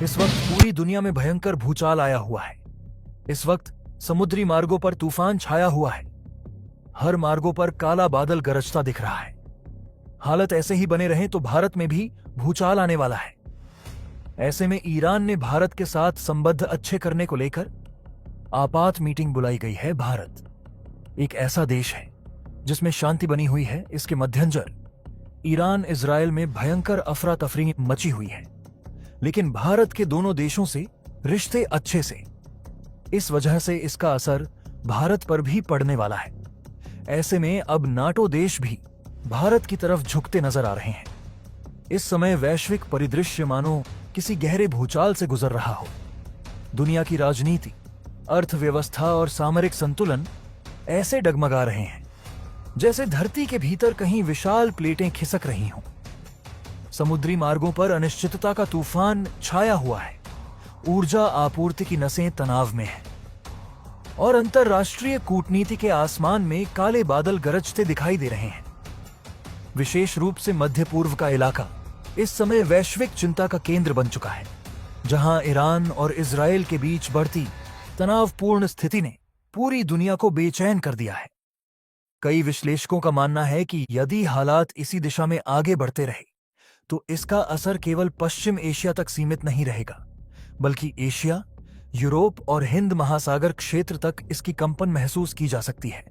इस वक्त पूरी दुनिया में भयंकर भूचाल आया हुआ है। इस वक्त समुद्री मार्गों पर तूफान छाया हुआ है। हर मार्गों पर काला बादल गरजता दिख रहा है। हालत ऐसे ही बने रहे तो भारत में भी भूचाल आने वाला है। ऐसे में ईरान ने भारत के साथ संबंध अच्छे करने को लेकर आपात मीटिंग बुलाई गई है। भारत एक ऐसा देश है जिसमें शांति बनी हुई है। इसके मध्यंतर ईरान इजराइल में भयंकर अफरा तफरी मची हुई है, लेकिन भारत के दोनों देशों से रिश्ते अच्छे से, इस वजह से इसका असर भारत पर भी पड़ने वाला है। ऐसे में अब नाटो देश भी भारत की तरफ झुकते नजर आ रहे हैं। इस समय वैश्विक परिदृश्य मानो किसी गहरे भूचाल से गुजर रहा हो। दुनिया की राजनीति, अर्थव्यवस्था और सामरिक संतुलन ऐसे डगमगा रहे हैं जैसे धरती के भीतर कहीं विशाल प्लेटें खिसक रही हों। समुद्री मार्गों पर अनिश्चितता का तूफान छाया हुआ है। ऊर्जा आपूर्ति की नसें तनाव में हैं और अंतरराष्ट्रीय कूटनीति के आसमान में काले बादल गरजते दिखाई दे रहे हैं। विशेष रूप से मध्य पूर्व का इलाका इस समय वैश्विक चिंता का केंद्र बन चुका है, जहां ईरान और इजराइल के बीच बढ़ती तनावपूर्ण स्थिति ने पूरी दुनिया को बेचैन कर दिया है। कई विश्लेषकों का मानना है कि यदि हालात इसी दिशा में आगे बढ़ते रहे तो इसका असर केवल पश्चिम एशिया तक सीमित नहीं रहेगा, बल्कि एशिया, यूरोप और हिंद महासागर क्षेत्र तक इसकी कंपन महसूस की जा सकती है।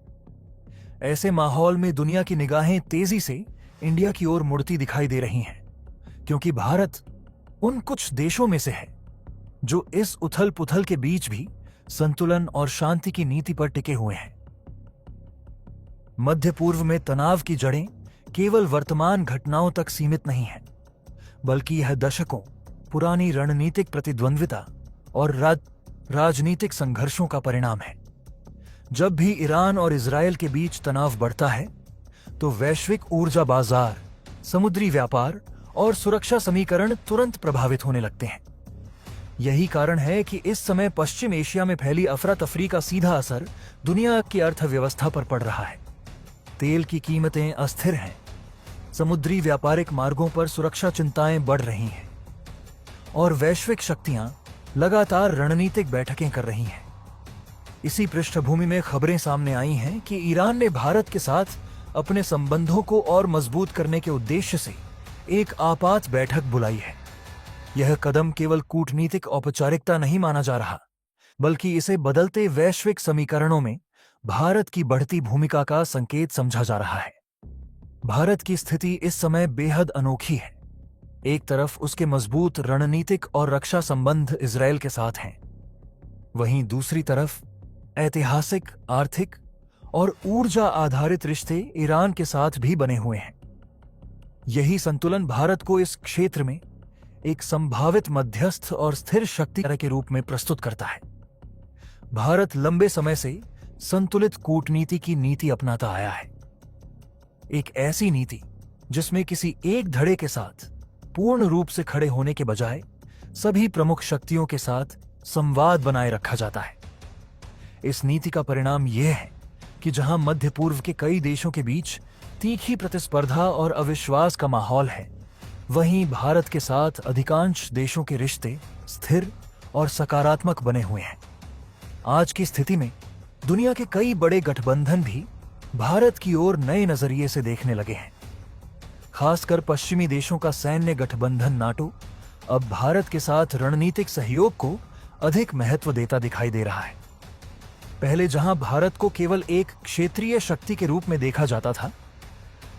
ऐसे माहौल में दुनिया की निगाहें तेजी से इंडिया की ओर मुड़ती दिखाई दे रही हैं, क्योंकि भारत उन कुछ देशों में से है जो इस उथल पुथल के बीच भी संतुलन और शांति की नीति पर टिके हुए हैं। मध्य पूर्व में तनाव की जड़ें केवल वर्तमान घटनाओं तक सीमित नहीं हैं, बल्कि यह दशकों पुरानी रणनीतिक प्रतिद्वंद्विता और राजनीतिक संघर्षों का परिणाम है। जब भी ईरान और इजराइल के बीच तनाव बढ़ता है तो वैश्विक ऊर्जा बाजार, समुद्री व्यापार और सुरक्षा समीकरण तुरंत प्रभावित होने लगते हैं। यही कारण है कि इस समय पश्चिम एशिया में फैली अफरा तफरी का सीधा असर दुनिया की अर्थव्यवस्था पर पड़ रहा है। तेल की कीमतें अस्थिर हैं, समुद्री व्यापारिक मार्गों पर सुरक्षा चिंताएं बढ़ रही हैं और वैश्विक शक्तियां लगातार रणनीतिक बैठकें कर रही हैं। इसी पृष्ठभूमि में खबरें सामने आई हैं कि ईरान ने भारत के साथ अपने संबंधों को और मजबूत करने के उद्देश्य से एक आपात बैठक बुलाई है। यह कदम केवल कूटनीतिक औपचारिकता नहीं माना जा रहा, बल्कि इसे बदलते वैश्विक समीकरणों में भारत की बढ़ती भूमिका का संकेत समझा जा रहा है। भारत की स्थिति इस समय बेहद अनोखी है। एक तरफ उसके मजबूत रणनीतिक और रक्षा संबंध इजराइल के साथ हैं, वहीं दूसरी तरफ ऐतिहासिक, आर्थिक और ऊर्जा आधारित रिश्ते ईरान के साथ भी बने हुए हैं। यही संतुलन भारत को इस क्षेत्र में एक संभावित मध्यस्थ और स्थिर शक्ति के रूप में प्रस्तुत करता है। भारत लंबे समय से संतुलित कूटनीति की नीति अपनाता आया है, एक ऐसी नीति जिसमें किसी एक धड़े के साथ पूर्ण रूप से खड़े होने के बजाय सभी प्रमुख शक्तियों के साथ संवाद बनाए रखा जाता है। इस नीति का परिणाम यह है कि जहां मध्य पूर्व के कई देशों के बीच तीखी प्रतिस्पर्धा और अविश्वास का माहौल है, वहीं भारत के साथ अधिकांश देशों के रिश्ते स्थिर और सकारात्मक बने हुए हैं। आज की स्थिति में दुनिया के कई बड़े गठबंधन भी भारत की ओर नए नजरिए से देखने लगे हैं। खासकर पश्चिमी देशों का सैन्य गठबंधन नाटो अब भारत के साथ रणनीतिक सहयोग को अधिक महत्व देता दिखाई दे रहा है। पहले जहां भारत को केवल एक क्षेत्रीय शक्ति के रूप में देखा जाता था,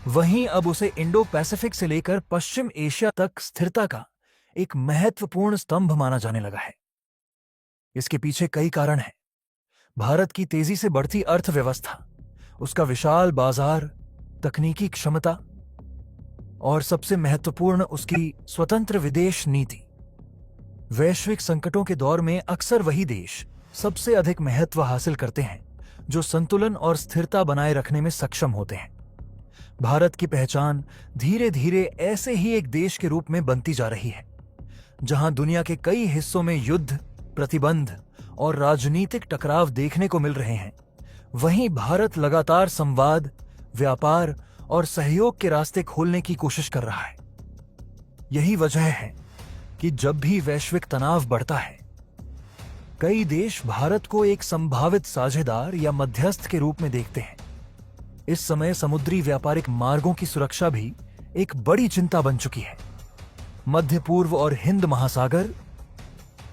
वहीं अब उसे इंडो पैसिफिक से लेकर पश्चिम एशिया तक स्थिरता का एक महत्वपूर्ण स्तंभ माना जाने लगा है। इसके पीछे कई कारण हैं। भारत की तेजी से बढ़ती अर्थव्यवस्था, उसका विशाल बाजार, तकनीकी क्षमता और सबसे महत्वपूर्ण उसकी स्वतंत्र विदेश नीति। वैश्विक संकटों के दौर में अक्सर वही देश सबसे अधिक महत्व हासिल करते हैं जो संतुलन और स्थिरता बनाए रखने में सक्षम होते हैं। भारत की पहचान धीरे धीरे ऐसे ही एक देश के रूप में बनती जा रही है, जहां दुनिया के कई हिस्सों में युद्ध, प्रतिबंध और राजनीतिक टकराव देखने को मिल रहे हैं। वहीं भारत लगातार संवाद, व्यापार और सहयोग के रास्ते खोलने की कोशिश कर रहा है। यही वजह है कि जब भी वैश्विक तनाव बढ़ता है, कई देश भारत को एक संभावित साझेदार या मध्यस्थ के रूप में देखते हैं। इस समय समुद्री व्यापारिक मार्गों की सुरक्षा भी एक बड़ी चिंता बन चुकी है। मध्य पूर्व और हिंद महासागर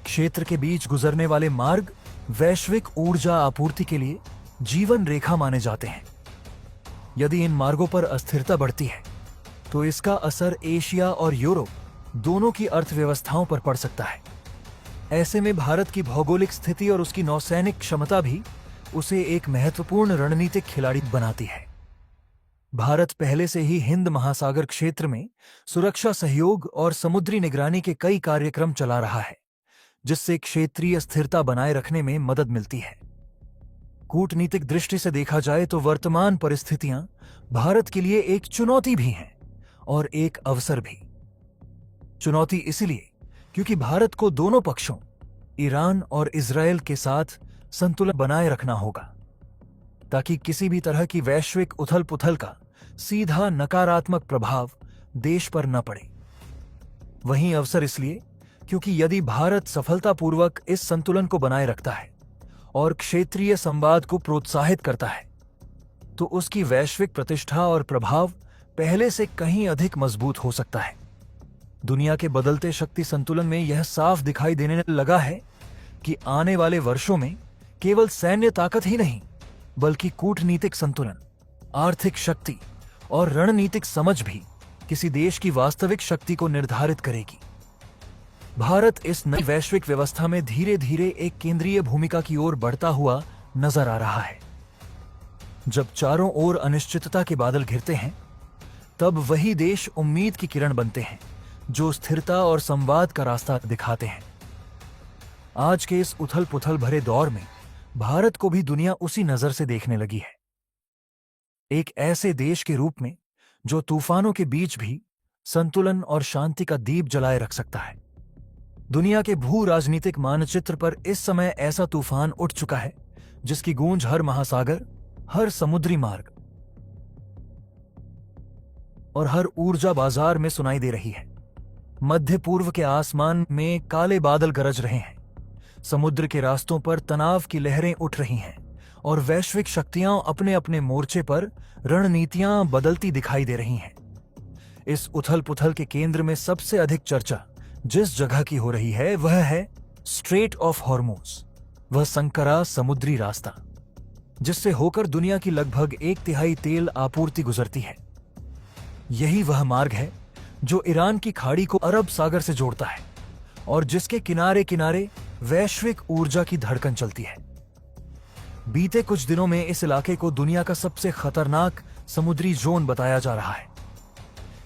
क्षेत्र के बीच गुजरने वाले मार्ग वैश्विक ऊर्जा आपूर्ति के लिए जीवन रेखा माने जाते हैं। यदि इन मार्गों पर अस्थिरता बढ़ती है तो इसका असर एशिया और यूरोप दोनों की अर्थव्यवस्थाओं पर पड़ सकता है। ऐसे में भारत की भौगोलिक स्थिति और उसकी नौसैनिक क्षमता भी उसे एक महत्वपूर्ण रणनीतिक खिलाड़ी बनाती है। भारत पहले से ही हिंद महासागर क्षेत्र में सुरक्षा सहयोग और समुद्री निगरानी के कई कार्यक्रम चला रहा है, जिससे क्षेत्रीय स्थिरता बनाए रखने में मदद मिलती है। कूटनीतिक दृष्टि से देखा जाए तो वर्तमान परिस्थितियां भारत के लिए एक चुनौती भी हैं और एक अवसर भी। चुनौती इसलिए क्योंकि भारत को दोनों पक्षों ईरान और इजरायल के साथ संतुलन बनाए रखना होगा, ताकि किसी भी तरह की वैश्विक उथल-पुथल का सीधा नकारात्मक प्रभाव देश पर न पड़े। वहीं अवसर इसलिए क्योंकि यदि भारत सफलतापूर्वक इस संतुलन को बनाए रखता है और क्षेत्रीय संवाद को प्रोत्साहित करता है, तो उसकी वैश्विक प्रतिष्ठा और प्रभाव पहले से कहीं अधिक मजबूत हो सकता है। दुनिया के बदलते शक्ति संतुलन में यह साफ दिखाई देने लगा है कि आने वाले वर्षों में केवल सैन्य ताकत ही नहीं, बल्कि कूटनीतिक संतुलन, आर्थिक शक्ति और रणनीतिक समझ भी किसी देश की वास्तविक शक्ति को निर्धारित करेगी। भारत इस नई वैश्विक व्यवस्था में धीरे धीरे एक केंद्रीय भूमिका की ओर बढ़ता हुआ नजर आ रहा है। जब चारों ओर अनिश्चितता के बादल घिरते हैं, तब वही देश उम्मीद की किरण बनते हैं जो स्थिरता और संवाद का रास्ता दिखाते हैं। आज के इस उथल पुथल भरे दौर में भारत को भी दुनिया उसी नजर से देखने लगी है, एक ऐसे देश के रूप में जो तूफानों के बीच भी संतुलन और शांति का दीप जलाए रख सकता है। दुनिया के भू राजनीतिक मानचित्र पर इस समय ऐसा तूफान उठ चुका है जिसकी गूंज हर महासागर, हर समुद्री मार्ग और हर ऊर्जा बाजार में सुनाई दे रही है। मध्य पूर्व के आसमान में काले बादल गरज रहे हैं, समुद्र के रास्तों पर तनाव की लहरें उठ रही हैं और वैश्विक शक्तियां अपने अपने मोर्चे पर रणनीतियां बदलती दिखाई दे रही हैं। इस उथल पुथल के केंद्र में सबसे अधिक चर्चा जिस जगह की हो रही है वह है स्ट्रेट ऑफ हॉर्मुज, वह संकरा समुद्री रास्ता जिससे होकर दुनिया की लगभग 1/3 तेल आपूर्ति गुजरती है। यही वह मार्ग है जो ईरान की खाड़ी को अरब सागर से जोड़ता है और जिसके किनारे किनारे वैश्विक ऊर्जा की धड़कन चलती है। बीते कुछ दिनों में इस इलाके को दुनिया का सबसे खतरनाक समुद्री जोन बताया जा रहा है,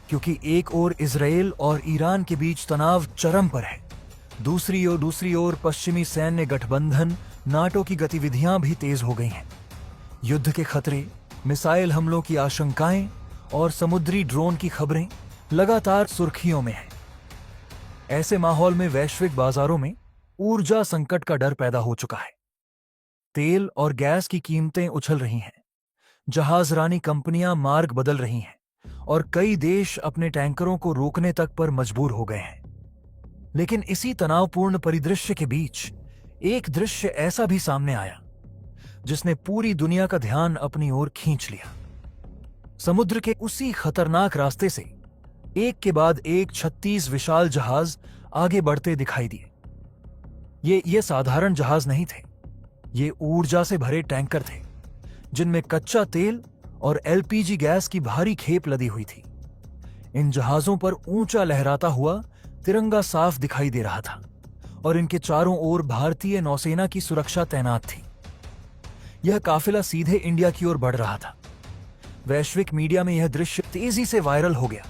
क्योंकि एक ओर इजरायल और ईरान के बीच तनाव चरम पर है, दूसरी ओर पश्चिमी सैन्य गठबंधन नाटो की गतिविधियां भी तेज हो गई हैं। युद्ध के खतरे, मिसाइल हमलों की आशंकाएं और समुद्री ड्रोन की खबरें लगातार सुर्खियों में हैं। ऐसे माहौल में वैश्विक बाजारों में ऊर्जा संकट का डर पैदा हो चुका है। तेल और गैस की कीमतें उछल रही हैं, जहाजरानी कंपनियां मार्ग बदल रही हैं और कई देश अपने टैंकरों को रोकने तक पर मजबूर हो गए हैं। लेकिन इसी तनावपूर्ण परिदृश्य के बीच एक दृश्य ऐसा भी सामने आया जिसने पूरी दुनिया का ध्यान अपनी ओर खींच लिया। समुद्र के उसी खतरनाक रास्ते से एक के बाद एक 36 विशाल जहाज आगे बढ़ते दिखाई दिए। ये साधारण जहाज नहीं थे, ये ऊर्जा से भरे टैंकर थे जिनमें कच्चा तेल और एलपीजी गैस की भारी खेप लदी हुई थी। इन जहाजों पर ऊंचा लहराता हुआ तिरंगा साफ दिखाई दे रहा था और इनके चारों ओर भारतीय नौसेना की सुरक्षा तैनात थी। यह काफिला सीधे इंडिया की ओर बढ़ रहा था। वैश्विक मीडिया में यह दृश्य तेजी से वायरल हो गया,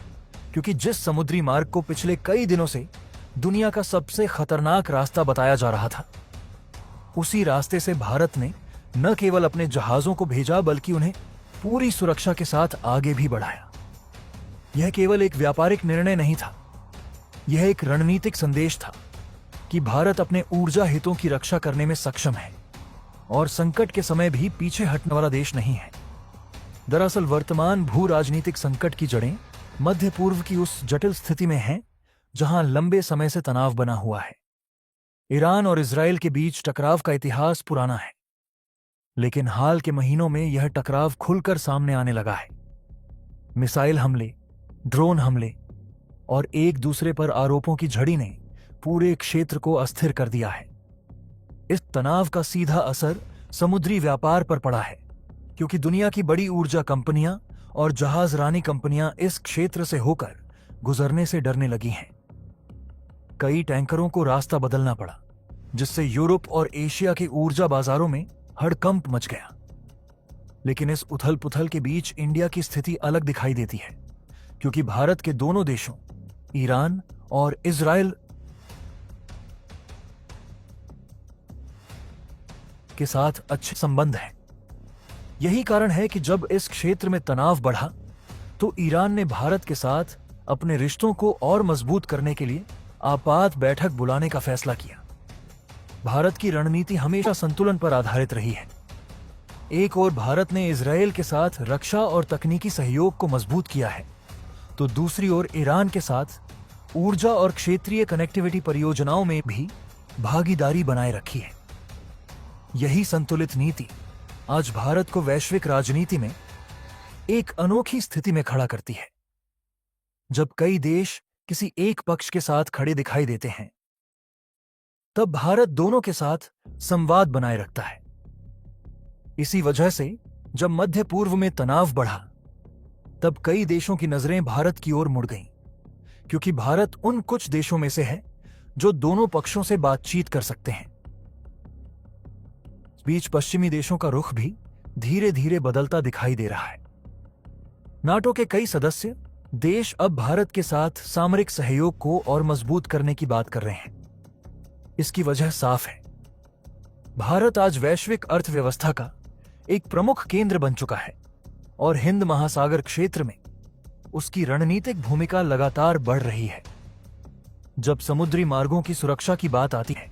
क्योंकि जिस समुद्री मार्ग को पिछले कई दिनों से दुनिया का सबसे खतरनाक रास्ता बताया जा रहा था, उसी रास्ते से भारत ने न केवल अपने जहाजों को भेजा बल्कि उन्हें पूरी सुरक्षा के साथ आगे भी बढ़ाया। यह केवल एक व्यापारिक निर्णय नहीं था, यह एक रणनीतिक संदेश था कि भारत अपने ऊर्जा हितों की रक्षा करने में सक्षम है और संकट के समय भी पीछे हटने वाला देश नहीं है। दरअसल वर्तमान भू राजनीतिक संकट की जड़ें मध्य पूर्व की उस जटिल स्थिति में हैं जहां लंबे समय से तनाव बना हुआ है। ईरान और इजराइल के बीच टकराव का इतिहास पुराना है, लेकिन हाल के महीनों में यह टकराव खुलकर सामने आने लगा है। मिसाइल हमले, ड्रोन हमले और एक दूसरे पर आरोपों की झड़ी ने पूरे क्षेत्र को अस्थिर कर दिया है। इस तनाव का सीधा असर समुद्री व्यापार पर पड़ा है, क्योंकि दुनिया की बड़ी ऊर्जा कंपनियां और जहाजरानी कंपनियां इस क्षेत्र से होकर गुजरने से डरने लगी हैं। कई टैंकरों को रास्ता बदलना पड़ा, जिससे यूरोप और एशिया के ऊर्जा बाजारों में हड़कंप मच गया। लेकिन इस उथल पुथल के बीच इंडिया की स्थिति अलग दिखाई देती है, क्योंकि भारत के दोनों देशों ईरान और इजराइल के साथ अच्छे संबंध हैं। यही कारण है कि जब इस क्षेत्र में तनाव बढ़ा तो ईरान ने भारत के साथ अपने रिश्तों को और मजबूत करने के लिए आपात बैठक बुलाने का फैसला किया। भारत की रणनीति हमेशा संतुलन पर आधारित रही है। एक ओर भारत ने इजरायल के साथ रक्षा और तकनीकी सहयोग को मजबूत किया है, तो दूसरी ओर ईरान के साथ ऊर्जा और क्षेत्रीय कनेक्टिविटी परियोजनाओं में भी भागीदारी बनाए रखी है। यही संतुलित नीति आज भारत को वैश्विक राजनीति में एक अनोखी स्थिति में खड़ा करती है। जब कई देश किसी एक पक्ष के साथ खड़े दिखाई देते हैं, तब भारत दोनों के साथ संवाद बनाए रखता है। इसी वजह से जब मध्य पूर्व में तनाव बढ़ा, तब कई देशों की नजरें भारत की ओर मुड़ गईं, क्योंकि भारत उन कुछ देशों में से है जो दोनों पक्षों से बातचीत कर सकते हैं। बीच पश्चिमी देशों का रुख भी धीरे धीरे बदलता दिखाई दे रहा है। नाटो के कई सदस्य देश अब भारत के साथ सामरिक सहयोग को और मजबूत करने की बात कर रहे हैं। इसकी वजह साफ है, भारत आज वैश्विक अर्थव्यवस्था का एक प्रमुख केंद्र बन चुका है और हिंद महासागर क्षेत्र में उसकी रणनीतिक भूमिका लगातार बढ़ रही है। जब समुद्री मार्गों की सुरक्षा की बात आती है,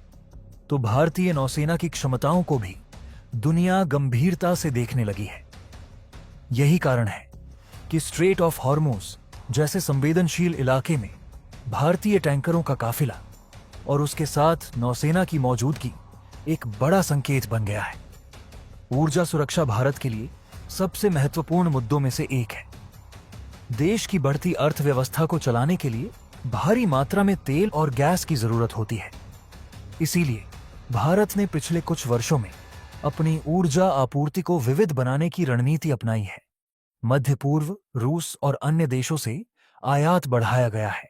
तो भारतीय नौसेना की क्षमताओं को भी दुनिया गंभीरता से देखने लगी है। यही कारण है कि स्ट्रेट ऑफ हॉर्मुज जैसे संवेदनशील इलाके में भारतीय टैंकरों का काफिला और उसके साथ नौसेना की मौजूदगी एक बड़ा संकेत बन गया है। ऊर्जा सुरक्षा भारत के लिए सबसे महत्वपूर्ण मुद्दों में से एक है। देश की बढ़ती अर्थव्यवस्था को चलाने के लिए भारी मात्रा में तेल और गैस की जरूरत होती है। इसीलिए भारत ने पिछले कुछ वर्षों में अपनी ऊर्जा आपूर्ति को विविध बनाने की रणनीति अपनाई है। मध्य पूर्व, रूस और अन्य देशों से आयात बढ़ाया गया है,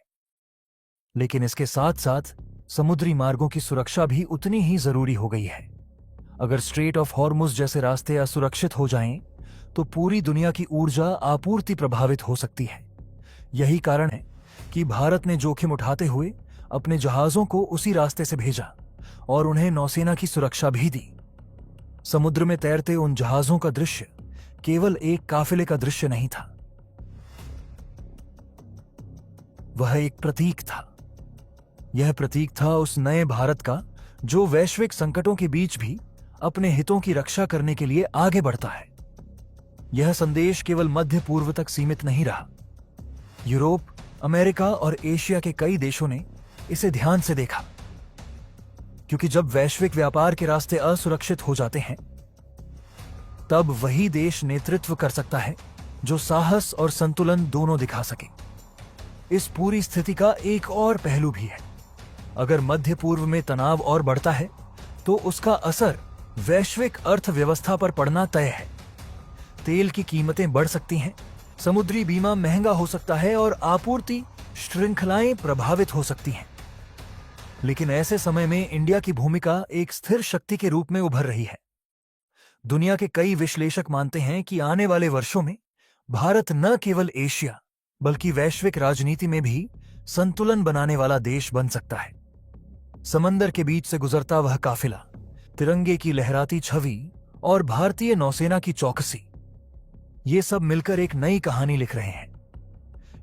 लेकिन इसके साथ साथ समुद्री मार्गों की सुरक्षा भी उतनी ही जरूरी हो गई है। अगर स्ट्रेट ऑफ हॉर्मुज जैसे रास्ते असुरक्षित हो जाएं, तो पूरी दुनिया की ऊर्जा आपूर्ति प्रभावित हो सकती है। यही कारण है कि भारत ने जोखिम उठाते हुए अपने जहाजों को उसी रास्ते से भेजा और उन्हें नौसेना की सुरक्षा भी दी। समुद्र में तैरते उन जहाजों का दृश्य केवल एक काफिले का दृश्य नहीं था, वह एक प्रतीक था। यह प्रतीक था उस नए भारत का जो वैश्विक संकटों के बीच भी अपने हितों की रक्षा करने के लिए आगे बढ़ता है। यह संदेश केवल मध्य पूर्व तक सीमित नहीं रहा। यूरोप, अमेरिका और एशिया के कई देशों ने इसे ध्यान से देखा, क्योंकि जब वैश्विक व्यापार के रास्ते असुरक्षित हो जाते हैं, तब वही देश नेतृत्व कर सकता है जो साहस और संतुलन दोनों दिखा सके। इस पूरी स्थिति का एक और पहलू भी है। अगर मध्य पूर्व में तनाव और बढ़ता है, तो उसका असर वैश्विक अर्थव्यवस्था पर पड़ना तय है। तेल की कीमतें बढ़ सकती हैं, समुद्री बीमा महंगा हो सकता है और आपूर्ति श्रृंखलाएं प्रभावित हो सकती हैं। लेकिन ऐसे समय में इंडिया की भूमिका एक स्थिर शक्ति के रूप में उभर रही है। दुनिया के कई विश्लेषक मानते हैं कि आने वाले वर्षों में भारत न केवल एशिया बल्कि वैश्विक राजनीति में भी संतुलन बनाने वाला देश बन सकता है। समंदर के बीच से गुजरता वह काफिला, तिरंगे की लहराती छवि और भारतीय नौसेना की चौकसी, ये सब मिलकर एक नई कहानी लिख रहे हैं।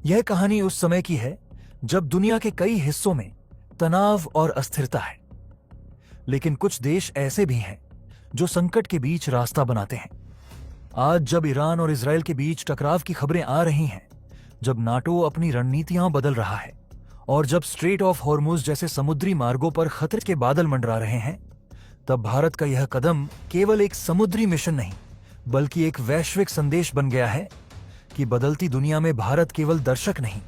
यह कहानी उस समय की है जब दुनिया के कई हिस्सों में तनाव और अस्थिरता है, लेकिन कुछ देश ऐसे भी हैं जो संकट के बीच रास्ता बनाते हैं। आज जब ईरान और इजराइल के बीच टकराव की खबरें आ रही हैं, जब नाटो अपनी रणनीतियां बदल रहा है और जब स्ट्रेट ऑफ हॉर्मुज जैसे समुद्री मार्गों पर खतरे के बादल मंडरा रहे हैं, तब भारत का यह कदम केवल एक समुद्री मिशन नहीं, बल्कि एक वैश्विक संदेश बन गया है कि बदलती दुनिया में भारत केवल दर्शक नहीं,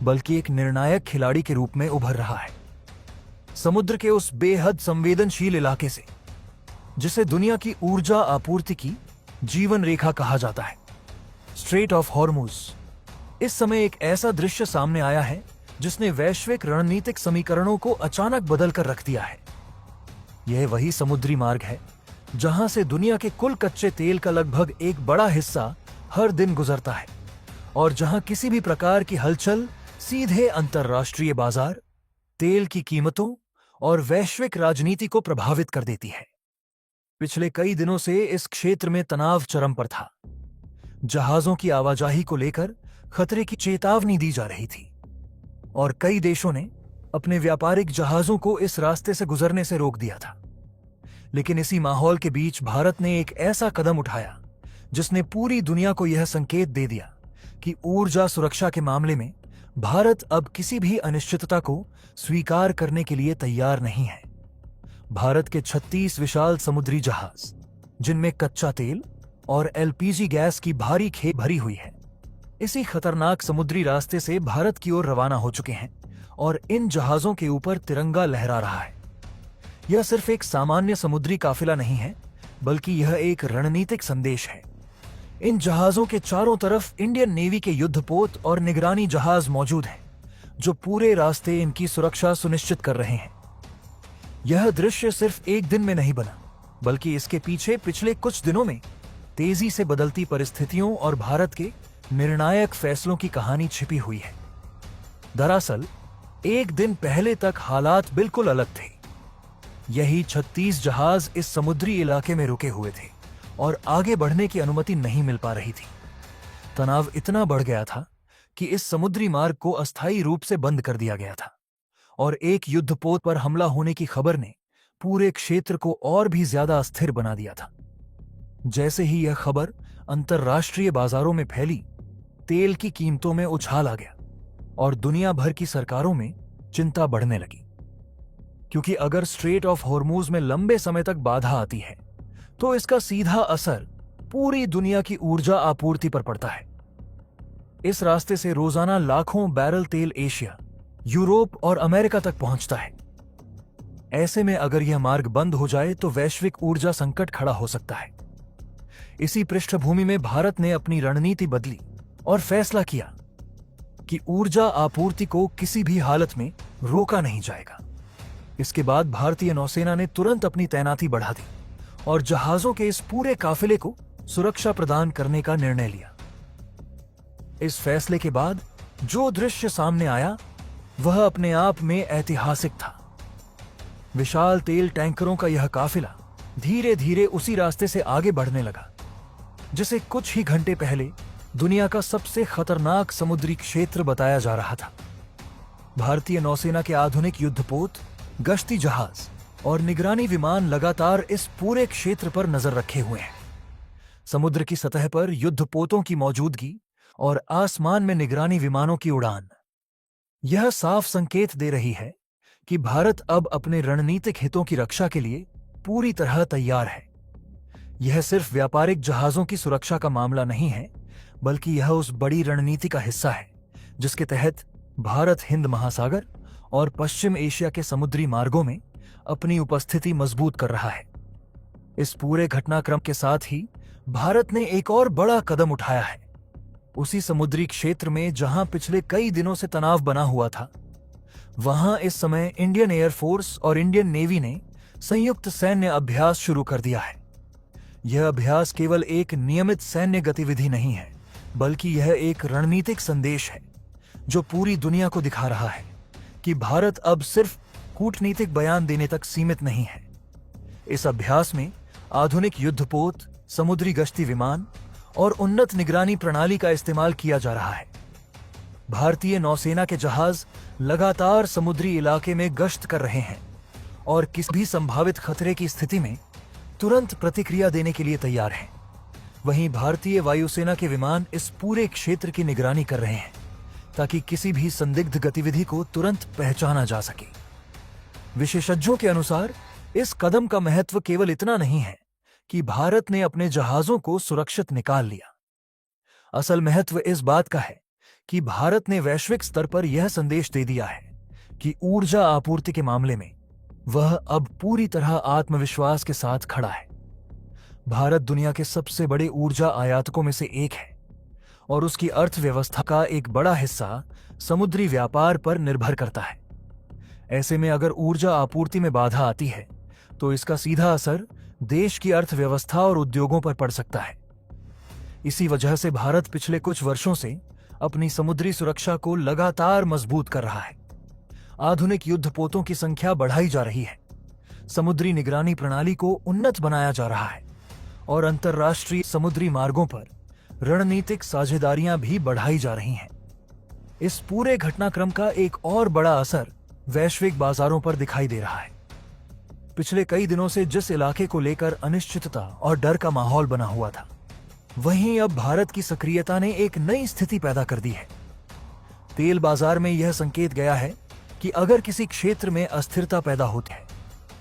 बल्कि एक निर्णायक खिलाड़ी के रूप में उभर रहा है। समुद्र के उस बेहद संवेदनशील इलाके से, जिसे दुनिया की ऊर्जा आपूर्ति की जीवन रेखा कहा जाता है, स्ट्रेट ऑफ हॉर्मुज, इस समय एक ऐसा दृश्य सामने आया है जिसने वैश्विक रणनीतिक समीकरणों को अचानक बदल कर रख दिया है। यह वही समुद्री मार्ग है जहां से दुनिया के कुल कच्चे तेल का लगभग एक बड़ा हिस्सा हर दिन गुजरता है, और जहां किसी भी प्रकार की हलचल सीधे अंतर्राष्ट्रीय बाजार, तेल की कीमतों और वैश्विक राजनीति को प्रभावित कर देती है। पिछले कई दिनों से इस क्षेत्र में तनाव चरम पर था। जहाजों की आवाजाही को लेकर खतरे की चेतावनी दी जा रही थी, और कई देशों ने अपने व्यापारिक जहाजों को इस रास्ते से गुजरने से रोक दिया था। लेकिन इसी माहौल के बीच भारत ने एक ऐसा कदम उठाया जिसने पूरी दुनिया को यह संकेत दे दिया कि ऊर्जा सुरक्षा के मामले में भारत अब किसी भी अनिश्चितता को स्वीकार करने के लिए तैयार नहीं है। भारत के 36 विशाल समुद्री जहाज, जिनमें कच्चा तेल और एलपीजी गैस की भारी खेप भरी हुई है, इसी खतरनाक समुद्री रास्ते से भारत की ओर रवाना हो चुके हैं, और इन जहाजों के ऊपर तिरंगा लहरा रहा है। यह सिर्फ एक सामान्य समुद्री काफिला नहीं है, बल्कि यह एक रणनीतिक संदेश है। इन जहाजों के चारों तरफ इंडियन नेवी के युद्धपोत और निगरानी जहाज मौजूद हैं, जो पूरे रास्ते इनकी सुरक्षा सुनिश्चित कर रहे हैं। यह दृश्य सिर्फ एक दिन में नहीं बना, बल्कि इसके पीछे पिछले कुछ दिनों में तेजी से बदलती परिस्थितियों और भारत के निर्णायक फैसलों की कहानी छिपी हुई है। दरअसल एक दिन पहले तक हालात बिल्कुल अलग थे। यही 36 जहाज इस समुद्री इलाके में रुके हुए थे और आगे बढ़ने की अनुमति नहीं मिल पा रही थी। तनाव इतना बढ़ गया था कि इस समुद्री मार्ग को अस्थायी रूप से बंद कर दिया गया था, और एक युद्धपोत पर हमला होने की खबर ने पूरे क्षेत्र को और भी ज्यादा अस्थिर बना दिया था। जैसे ही यह खबर अंतर्राष्ट्रीय बाजारों में फैली, तेल की कीमतों में उछाल आ गया और दुनिया भर की सरकारों में चिंता बढ़ने लगी। क्योंकि अगर स्ट्रेट ऑफ हॉर्मुज में लंबे समय तक बाधा आती है, तो इसका सीधा असर पूरी दुनिया की ऊर्जा आपूर्ति पर पड़ता है। इस रास्ते से रोजाना लाखों बैरल तेल एशिया, यूरोप और अमेरिका तक पहुंचता है। ऐसे में अगर यह मार्ग बंद हो जाए तो वैश्विक ऊर्जा संकट खड़ा हो सकता है। इसी पृष्ठभूमि में भारत ने अपनी रणनीति बदली और फैसला किया कि ऊर्जा आपूर्ति को किसी भी हालत में रोका नहीं जाएगा। इसके बाद भारतीय नौसेना ने तुरंत अपनी तैनाती बढ़ा दी और जहाजों के इस पूरे काफिले को सुरक्षा प्रदान करने का निर्णय लिया। इस फैसले के बाद जो दृश्य सामने आया, वह अपने आप में ऐतिहासिक था। विशाल तेल टैंकरों का यह काफिला धीरे धीरे उसी रास्ते से आगे बढ़ने लगा, जिसे कुछ ही घंटे पहले दुनिया का सबसे खतरनाक समुद्री क्षेत्र बताया जा रहा था। भारतीय नौसेना के आधुनिक युद्धपोत, गश्ती जहाज और निगरानी विमान लगातार इस पूरे क्षेत्र पर नजर रखे हुए हैं। समुद्र की सतह पर युद्धपोतों की मौजूदगी और आसमान में निगरानी विमानों की उड़ान यह साफ संकेत दे रही है कि भारत अब अपने रणनीतिक हितों की रक्षा के लिए पूरी तरह तैयार है। यह सिर्फ व्यापारिक जहाजों की सुरक्षा का मामला नहीं है, बल्कि यह उस बड़ी रणनीति का हिस्सा है जिसके तहत भारत हिंद महासागर और पश्चिम एशिया के समुद्री मार्गों में अपनी उपस्थिति मजबूत कर रहा है। इस पूरे घटनाक्रम के साथ ही भारत ने एक और बड़ा कदम उठाया है। उसी समुद्री क्षेत्र में जहां पिछले कई दिनों से तनाव बना हुआ था, वहां इस समय इंडियन एयरफोर्स और इंडियन नेवी ने संयुक्त सैन्य अभ्यास शुरू कर दिया है। यह अभ्यास केवल एक नियमित सैन्य गतिविधि नहीं है, बल्कि यह एक रणनीतिक संदेश है जो पूरी दुनिया को दिखा रहा है कि भारत अब सिर्फ कूटनीतिक बयान देने तक सीमित नहीं है। इस अभ्यास में आधुनिक युद्धपोत, समुद्री गश्ती विमान और उन्नत निगरानी प्रणाली का इस्तेमाल किया जा रहा है। भारतीय नौसेना के जहाज लगातार समुद्री इलाके में गश्त कर रहे हैं और किसी भी संभावित खतरे की स्थिति में तुरंत प्रतिक्रिया देने के लिए तैयार हैं। वहीं भारतीय वायुसेना के विमान इस पूरे क्षेत्र की निगरानी कर रहे हैं ताकि किसी भी संदिग्ध गतिविधि को तुरंत पहचाना जा सके। विशेषज्ञों के अनुसार इस कदम का महत्व केवल इतना नहीं है कि भारत ने अपने जहाजों को सुरक्षित निकाल लिया। असल महत्व इस बात का है कि भारत ने वैश्विक स्तर पर यह संदेश दे दिया है कि ऊर्जा आपूर्ति के मामले में वह अब पूरी तरह आत्मविश्वास के साथ खड़ा है। भारत दुनिया के सबसे बड़े ऊर्जा आयातकों में से एक है और उसकी अर्थव्यवस्था का एक बड़ा हिस्सा समुद्री व्यापार पर निर्भर करता है। ऐसे में अगर ऊर्जा आपूर्ति में बाधा आती है तो इसका सीधा असर देश की अर्थव्यवस्था और उद्योगों पर पड़ सकता है। इसी वजह से भारत पिछले कुछ वर्षों से अपनी समुद्री सुरक्षा को लगातार मजबूत कर रहा है। आधुनिक युद्धपोतों की संख्या बढ़ाई जा रही है, समुद्री निगरानी प्रणाली को उन्नत बनाया जा रहा है और अंतर्राष्ट्रीय समुद्री मार्गों पर रणनीतिक साझेदारियां भी बढ़ाई जा रही हैं। इस पूरे घटनाक्रम का एक और बड़ा असर वैश्विक बाजारों पर दिखाई दे रहा है। पिछले कई दिनों से जिस इलाके को लेकर अनिश्चितता और डर का माहौल बना हुआ था, वहीं अब भारत की सक्रियता ने एक नई स्थिति पैदा कर दी है। तेल बाजार में यह संकेत गया है कि अगर किसी क्षेत्र में अस्थिरता पैदा होती है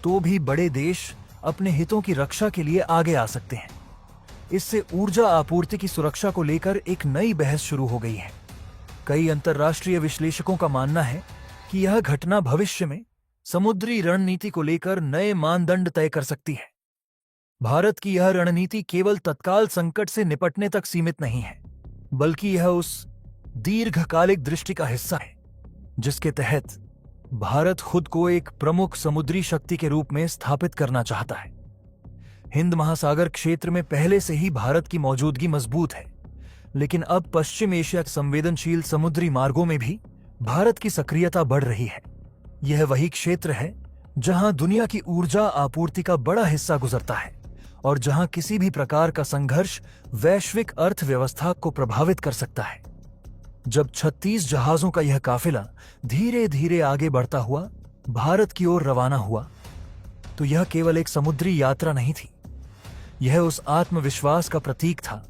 तो भी बड़े देश अपने हितों की रक्षा के लिए आगे आ सकते हैं। इससे ऊर्जा आपूर्ति की सुरक्षा को लेकर एक नई बहस शुरू हो गई है। कई अंतर्राष्ट्रीय विश्लेषकों का मानना है कि यह घटना भविष्य में समुद्री रणनीति को लेकर नए मानदंड तय कर सकती है। भारत की यह रणनीति केवल तत्काल संकट से निपटने तक सीमित नहीं है, बल्कि यह उस दीर्घकालिक दृष्टि का हिस्सा है जिसके तहत भारत खुद को एक प्रमुख समुद्री शक्ति के रूप में स्थापित करना चाहता है। हिंद महासागर क्षेत्र में पहले से ही भारत की मौजूदगी मजबूत है, लेकिन अब पश्चिम एशिया संवेदनशील समुद्री मार्गों में भी भारत की सक्रियता बढ़ रही है। यह वही क्षेत्र है जहां दुनिया की ऊर्जा आपूर्ति का बड़ा हिस्सा गुजरता है और जहां किसी भी प्रकार का संघर्ष वैश्विक अर्थव्यवस्था को प्रभावित कर सकता है। जब 36 जहाजों का यह काफिला धीरे धीरे आगे बढ़ता हुआ भारत की ओर रवाना हुआ, तो यह केवल एक समुद्री यात्रा नहीं थी। यह उस आत्मविश्वास का प्रतीक था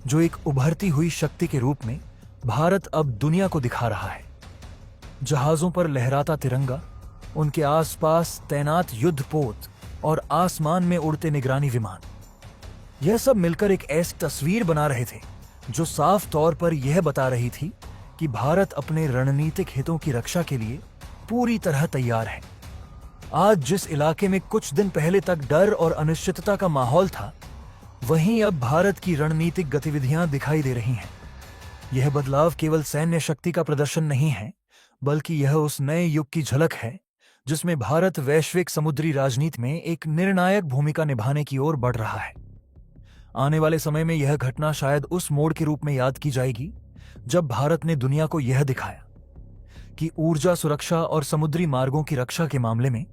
जो एक उभरती हुई शक्ति के रूप में भारत अब दुनिया को दिखा रहा है। जहाजों पर लहराता तिरंगा, उनके आसपास तैनात युद्धपोत और आसमान में उड़ते निगरानी विमान, यह सब मिलकर एक ऐसी तस्वीर बना रहे थे जो साफ तौर पर यह बता रही थी कि भारत अपने रणनीतिक हितों की रक्षा के लिए पूरी तरह तैयार है। आज जिस इलाके में कुछ दिन पहले तक डर और अनिश्चितता का माहौल था, वहीं अब भारत की रणनीतिक गतिविधियां दिखाई दे रही हैं। यह बदलाव केवल सैन्य शक्ति का प्रदर्शन नहीं है, बल्कि यह उस नए युग की झलक है जिसमें भारत वैश्विक समुद्री राजनीति में एक निर्णायक भूमिका निभाने की ओर बढ़ रहा है। आने वाले समय में यह घटना शायद उस मोड़ के रूप में याद की जाएगी जब भारत ने दुनिया को यह दिखाया कि ऊर्जा सुरक्षा और समुद्री मार्गों की रक्षा के मामले में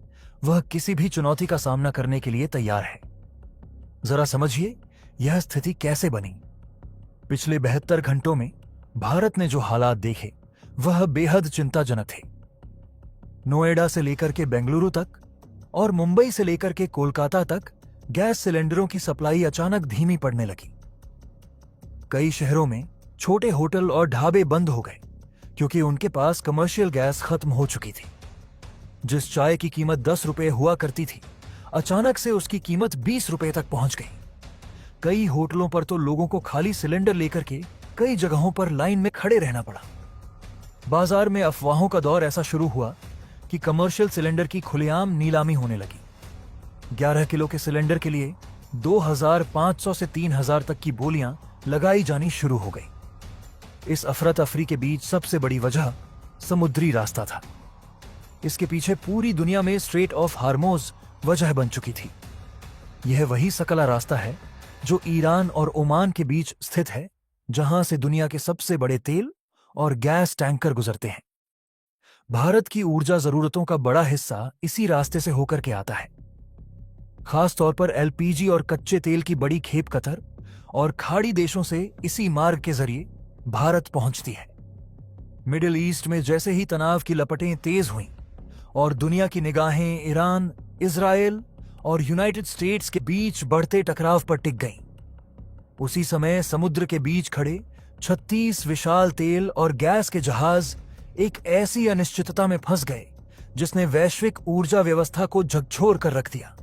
वह किसी भी चुनौती का सामना करने के लिए तैयार है। जरा समझिए यह स्थिति कैसे बनी। पिछले 72 घंटों में भारत ने जो हालात देखे वह बेहद चिंताजनक थे। नोएडा से लेकर के बेंगलुरु तक और मुंबई से लेकर के कोलकाता तक गैस सिलेंडरों की सप्लाई अचानक धीमी पड़ने लगी। कई शहरों में छोटे होटल और ढाबे बंद हो गए क्योंकि उनके पास कमर्शियल गैस खत्म हो चुकी थी। जिस चाय की कीमत 10 रुपए हुआ करती थी, अचानक से उसकी कीमत 20 रुपए तक पहुंच गई। कई होटलों पर तो लोगों को खाली सिलेंडर लेकर के कई जगहों पर लाइन में खड़े रहना पड़ा। बाजार में अफवाहों का दौर ऐसा शुरू हुआ कि कमर्शियल सिलेंडर की खुलेआम नीलामी होने लगी। 11 किलो के सिलेंडर के लिए 2500 से 3000 तक की बोलियां लगाई जानी शुरू हो गई। इस अफरा तफरी के बीच सबसे बड़ी वजह समुद्री रास्ता था। इसके पीछे पूरी दुनिया में स्ट्रेट ऑफ हार्मोज वजह बन चुकी थी। यह वही सकला रास्ता है जो ईरान और ओमान के बीच स्थित है, जहां से दुनिया के सबसे बड़े तेल और गैस टैंकर गुजरते हैं। भारत की ऊर्जा जरूरतों का बड़ा हिस्सा इसी रास्ते से होकर के आता है। खास तौर पर एलपीजी और कच्चे तेल की बड़ी खेप कतर और खाड़ी देशों से इसी मार्ग के जरिए भारत पहुंचती है। मिडिल ईस्ट में जैसे ही तनाव की लपटें तेज हुईं और दुनिया की निगाहें ईरान, इजराइल और यूनाइटेड स्टेट्स के बीच बढ़ते टकराव पर टिक गईं, उसी समय समुद्र के बीच खड़े 36 विशाल तेल और गैस के जहाज एक ऐसी अनिश्चितता में फंस गए जिसने वैश्विक ऊर्जा व्यवस्था को झकझोर कर रख दिया।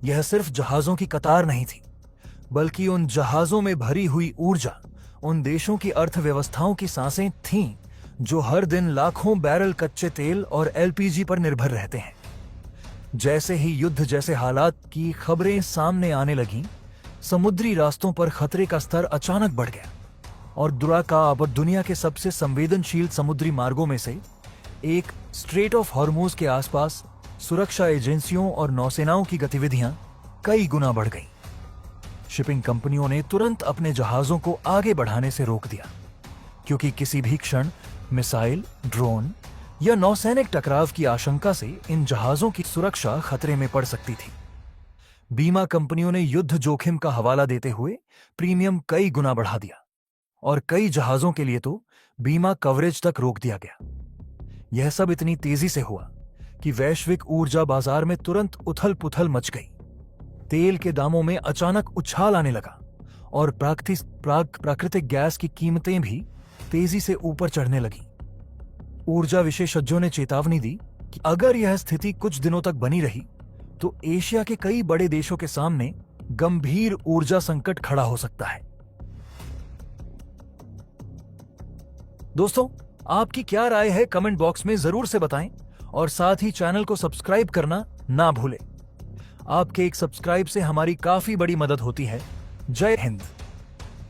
यह सिर्फ जहाजों की कतार नहीं थी, बल्कि उन जहाजों में भरी हुई ऊर्जा उन देशों की अर्थव्यवस्थाओं की सांसें थीं जो हर दिन लाखों बैरल कच्चे तेल और एलपीजी पर निर्भर रहते हैं। जैसे ही युद्ध जैसे हालात की खबरें सामने आने लगीं, समुद्री रास्तों पर खतरे का स्तर अचानक बढ़ गया और दुराका अब दुनिया के सबसे संवेदनशील समुद्री मार्गों में से एक स्ट्रेट ऑफ हॉर्मुज के आसपास सुरक्षा एजेंसियों और नौसेनाओं की गतिविधियां कई गुना बढ़ गईं। शिपिंग कंपनियों ने तुरंत अपने जहाजों को आगे बढ़ाने से रोक दिया, क्योंकि किसी भी क्षण मिसाइल, ड्रोन या नौसैनिक टकराव की आशंका से इन जहाजों की सुरक्षा खतरे में पड़ सकती थी। बीमा कंपनियों ने युद्ध जोखिम का हवाला देते हुए प्रीमियम कई गुना बढ़ा दिया और कई जहाजों के लिए तो बीमा कवरेज तक रोक दिया गया। यह सब इतनी तेजी से हुआ कि वैश्विक ऊर्जा बाजार में तुरंत उथल-पुथल मच गई। तेल के दामों में अचानक उछाल आने लगा और प्राकृतिक गैस की कीमतें भी तेजी से ऊपर चढ़ने लगी। ऊर्जा विशेषज्ञों ने चेतावनी दी कि अगर यह स्थिति कुछ दिनों तक बनी रही तो एशिया के कई बड़े देशों के सामने गंभीर ऊर्जा संकट खड़ा हो सकता है। दोस्तों, आपकी क्या राय है कमेंट बॉक्स में जरूर से बताएं और साथ ही चैनल को सब्सक्राइब करना ना भूलें। आपके एक सब्सक्राइब से हमारी काफी बड़ी मदद होती है। जय हिंद।